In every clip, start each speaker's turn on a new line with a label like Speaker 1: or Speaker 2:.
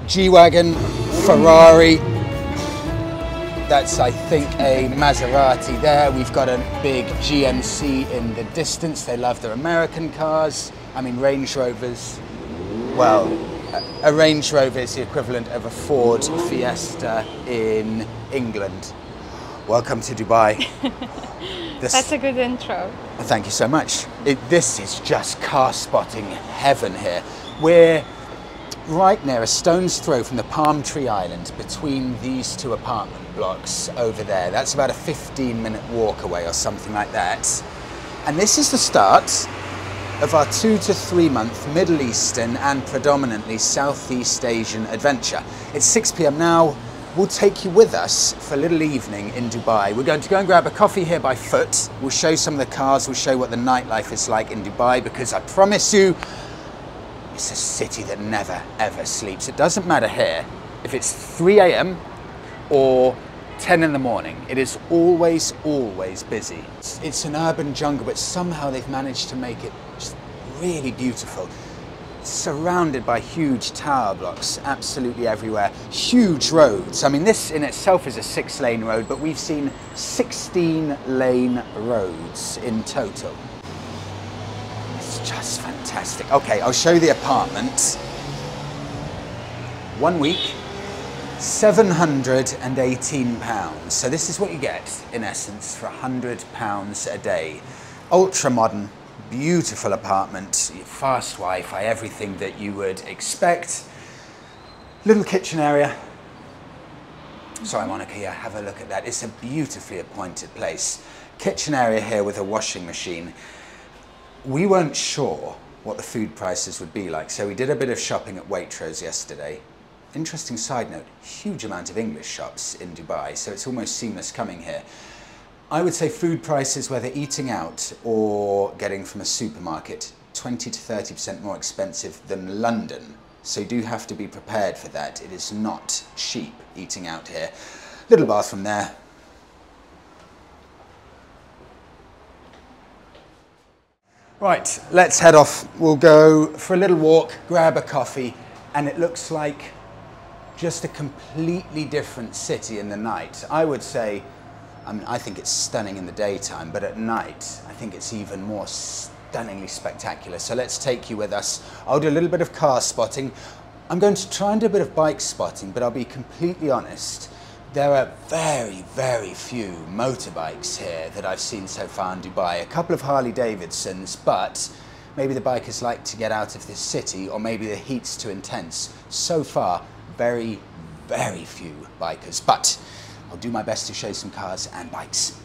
Speaker 1: G-Wagon, Ferrari. That's, I think, a Maserati there. We've got a big GMC in the distance. They love their American cars. I mean, Range Rovers. Well, a Range Rover is the equivalent of a Ford Fiesta in England. Welcome to Dubai.
Speaker 2: That's a good intro.
Speaker 1: Thank you so much. This is just car spotting heaven here. We're right near a stone's throw from the Palm Tree Island, between these two apartment blocks over there. That's about a 15-minute walk away or something like that. And this is the start of our 2 to 3 month Middle Eastern and predominantly Southeast Asian adventure. It's 6 p.m. now. We'll take you with us for a little evening in Dubai. We're going to go and grab a coffee here by foot. We'll show some of the cars. We'll show what the nightlife is like in Dubai, because I promise you, it's a city that never, ever sleeps. It doesn't matter here if it's 3 a.m. or 10 in the morning. It is always, always busy. It's an urban jungle, but somehow they've managed to make it just really beautiful. Surrounded by huge tower blocks absolutely everywhere. Huge roads. I mean, this in itself is a 6-lane road, but we've seen 16-lane roads in total. It's just fantastic. Okay, I'll show you the apartment. 1 week, £718. So this is what you get, in essence, for £100 a day. Ultra modern, beautiful apartment, fast Wi-Fi, everything that you would expect. Little kitchen area. Sorry, Monica, yeah, have a look at that. It's a beautifully appointed place. Kitchen area here with a washing machine. We weren't sure what the food prices would be like, so we did a bit of shopping at Waitrose yesterday. Interesting side note, huge amount of English shops in Dubai, so it's almost seamless coming here. I would say food prices, whether eating out or getting from a supermarket, 20 to 30% more expensive than London. So you do have to be prepared for that. It is not cheap eating out here. Little bathroom there. Right, let's head off. We'll go for a little walk, grab a coffee, and it looks like just a completely different city in the night. I would say, I mean, I think it's stunning in the daytime, but at night, I think it's even more stunningly spectacular. So let's take you with us. I'll do a little bit of car spotting. I'm going to try and do a bit of bike spotting, but I'll be completely honest. There are very, very few motorbikes here that I've seen so far in Dubai. A couple of Harley Davidsons, but maybe the bikers like to get out of this city, or maybe the heat's too intense. So far, very, very few bikers, but I'll do my best to show you some cars and bikes.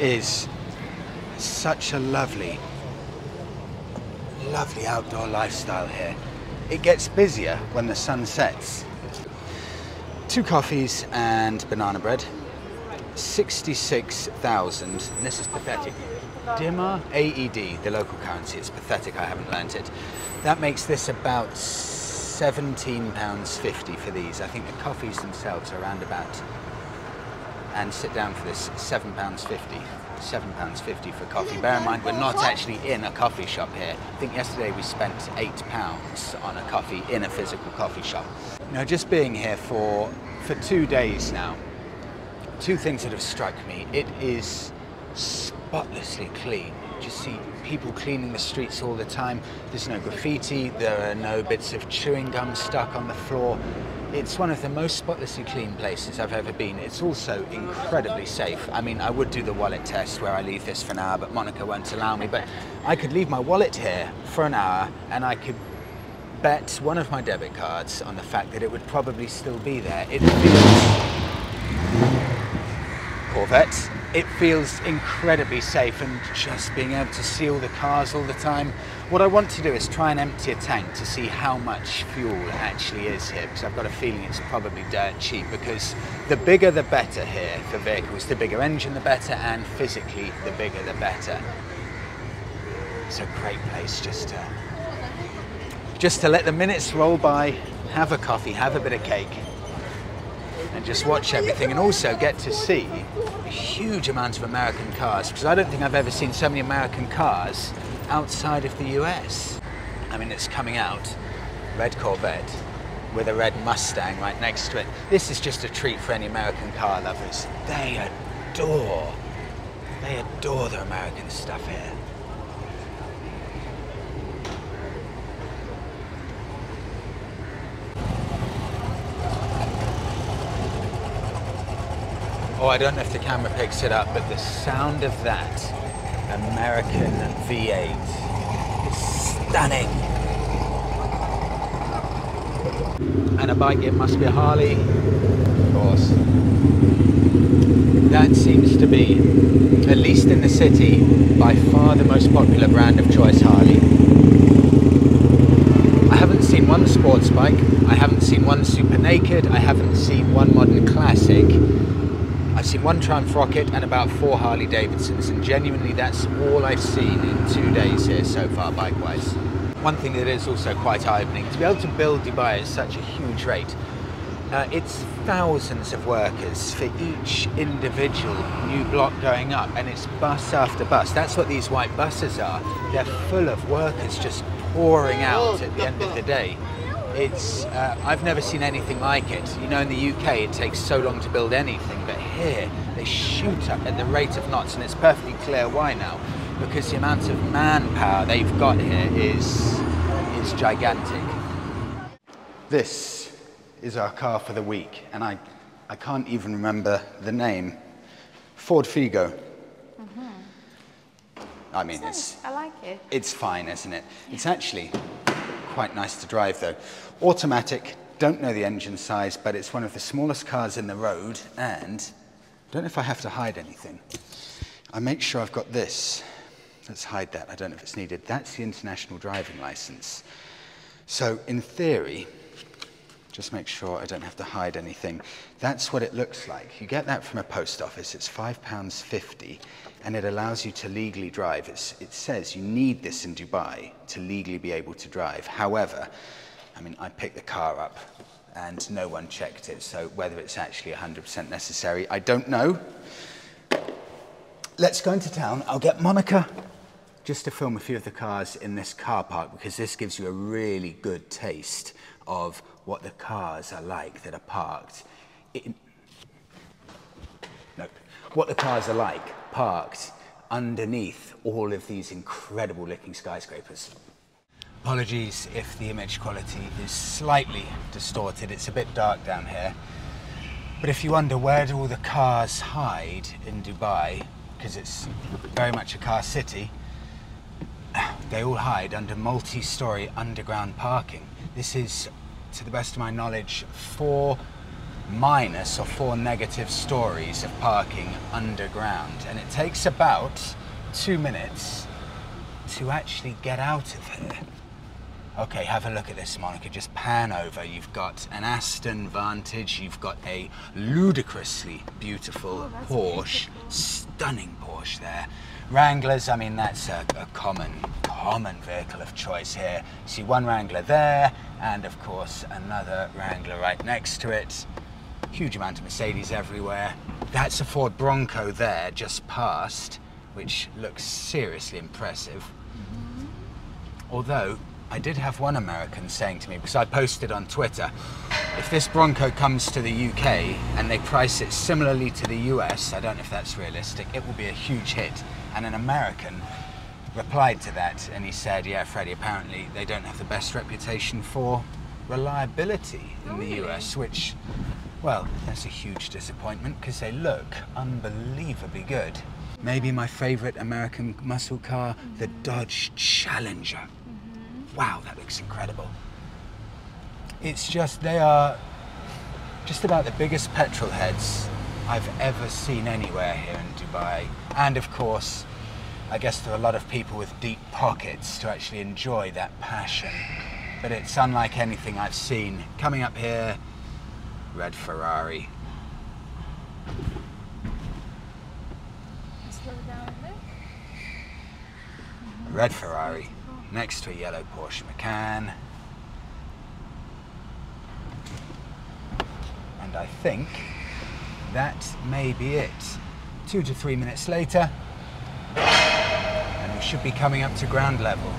Speaker 1: is such a lovely outdoor lifestyle here. It gets busier when the sun sets. 2 coffees and banana bread. 66,000, and this is pathetic. Dirham, AED, the local currency. It's pathetic, I haven't learnt it. That makes this about £17.50 for these. I think the coffees themselves are around about, and sit down for this, £7.50. £7.50 for coffee. Bear in mind, we're not actually in a coffee shop here. I think yesterday we spent £8 on a coffee in a physical coffee shop. Now, just being here for 2 days now, 2 things that have struck me. It is spotlessly clean. Just see people cleaning the streets all the time. There's no graffiti, there are no bits of chewing gum stuck on the floor. It's one of the most spotlessly clean places I've ever been. It's also incredibly safe. I mean, I would do the wallet test where I leave this for an hour, but Monica won't allow me. But I could leave my wallet here for an hour and I could bet one of my debit cards on the fact that it would probably still be there. It feels... Corvette. It feels incredibly safe, and just being able to see all the cars all the time. What I want to do is try and empty a tank to see how much fuel actually is here, because I've got a feeling it's probably dirt cheap, because the bigger the better here for vehicles. The bigger engine the better, and physically the bigger the better. It's a great place just to let the minutes roll by, have a coffee, have a bit of cake, and just watch everything, and also get to see a huge amount of American cars, because I don't think I've ever seen so many American cars outside of the US. I mean, it's coming out, red Corvette with a red Mustang right next to it. This is just a treat for any American car lovers. They adore the American stuff here. Oh, I don't know if the camera picks it up, but the sound of that American V8 is stunning. And a bike, it must be a Harley, of course. That seems to be, at least in the city, by far the most popular brand of choice, Harley. I haven't seen one sports bike, I haven't seen one super naked, I haven't seen one modern classic. I've seen one Triumph Rocket and about 4 Harley Davidsons, and genuinely that's all I've seen in 2 days here so far, bike-wise. One thing that is also quite eye-opening, to be able to build Dubai at such a huge rate, it's thousands of workers for each individual new block going up, and it's bus after bus. That's what these white buses are. They're full of workers just pouring out at the end of the day. It's, I've never seen anything like it. You know, in the UK it takes so long to build anything, but here they shoot up at the rate of knots, and it's perfectly clear why now, because the amount of manpower they've got here is gigantic. This is our car for the week, and I can't even remember the name. Ford Figo. I mean,
Speaker 2: I like it.
Speaker 1: It's fine, isn't it? It's actually quite nice to drive though. Automatic, don't know the engine size, but it's one of the smallest cars in the road, and I don't know if I have to hide anything. I make sure I've got this. Let's hide that, I don't know if it's needed. That's the international driving license. So in theory, just make sure I don't have to hide anything. That's what it looks like. You get that from a post office. It's £5.50, and it allows you to legally drive. It says you need this in Dubai to legally be able to drive. However, I mean, I picked the car up and no one checked it, so whether it's actually 100% necessary, I don't know. Let's go into town. I'll get Monica just to film a few of the cars in this car park, because this gives you a really good taste of what the cars are like that are parked in... Nope. What the cars are like parked underneath all of these incredible looking skyscrapers. Apologies if the image quality is slightly distorted. It's a bit dark down here. But if you wonder where do all the cars hide in Dubai, because it's very much a car city, they all hide under multi-story underground parking. This is, to the best of my knowledge, 4 minus or 4 negative stories of parking underground, and it takes about 2 minutes to actually get out of here. Okay, have a look at this, Monica. Just pan over. You've got an Aston Vantage. You've got a ludicrously beautiful Porsche.
Speaker 2: Beautiful.
Speaker 1: Stunning Porsche there. Wranglers, I mean, that's a common vehicle of choice here. See one Wrangler there, and of course another Wrangler right next to it. Huge amount of Mercedes everywhere. That's a Ford Bronco there, just past, which looks seriously impressive. Although, I did have one American saying to me, because I posted on Twitter, if this Bronco comes to the UK and they price it similarly to the US, I don't know if that's realistic, it will be a huge hit. And an American replied to that, and he said, yeah, Freddie, apparently they don't have the best reputation for reliability in the US, which, well, that's a huge disappointment because they look unbelievably good. Maybe my favorite American muscle car, the Dodge Challenger. Wow, that looks incredible. It's just, they are just about the biggest petrol heads I've ever seen anywhere here in Dubai. And of course, I guess there are a lot of people with deep pockets to actually enjoy that passion. But it's unlike anything I've seen. Coming up here, red Ferrari.
Speaker 2: Slow down a bit.
Speaker 1: Red Ferrari. Next to a yellow Porsche Macan. And I think that may be it. 2 to 3 minutes later, and we should be coming up to ground level.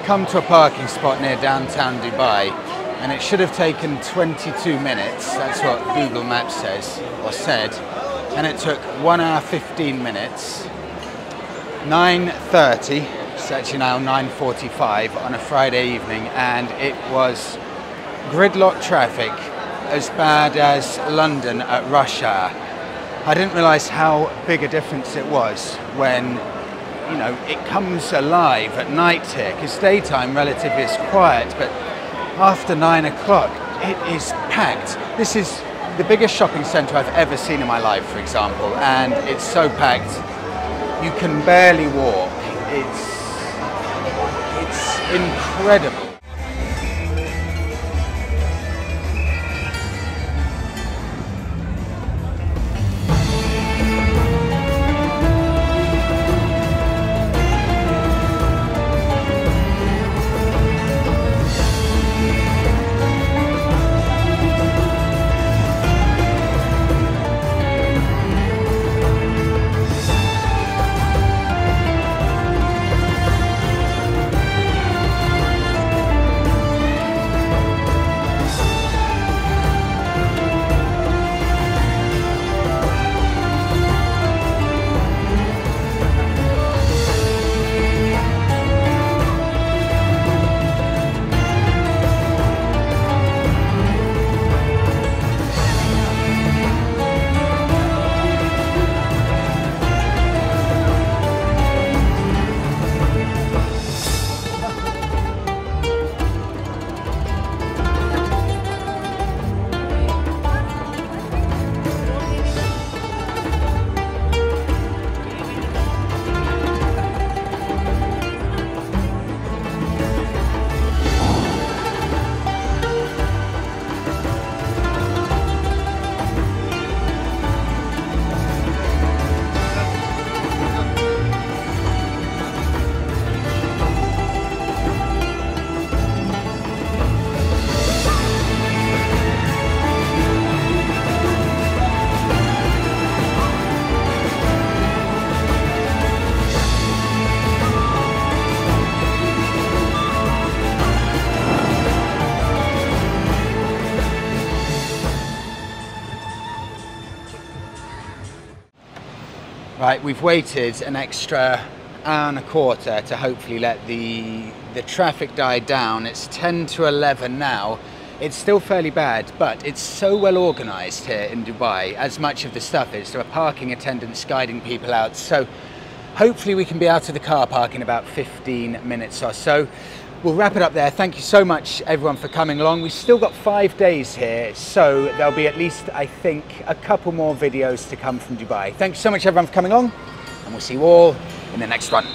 Speaker 1: Come to a parking spot near downtown Dubai, and it should have taken 22 minutes. That's what Google Maps says, or said, and it took 1 hour 15 minutes. 9:30, it's actually now 9:45 on a Friday evening, and it was gridlock traffic as bad as London at rush hour. I didn't realise how big a difference it was when, you know, it comes alive at night here, because daytime relatively is quiet, but after 9 o'clock it is packed. This is the biggest shopping centre I've ever seen in my life, for example, and it's so packed you can barely walk. It's incredible. Right, we've waited an extra hour and a quarter to hopefully let the traffic die down. It's 10 to 11 now. It's still fairly bad, but it's so well organized here in Dubai, as much of the stuff is. There are parking attendants guiding people out. So hopefully we can be out of the car park in about 15 minutes or so. We'll wrap it up there. Thank you so much, everyone, for coming along. We've still got 5 days here, so there'll be at least, I think, a couple more videos to come from Dubai. Thanks so much, everyone, for coming along, and we'll see you all in the next one.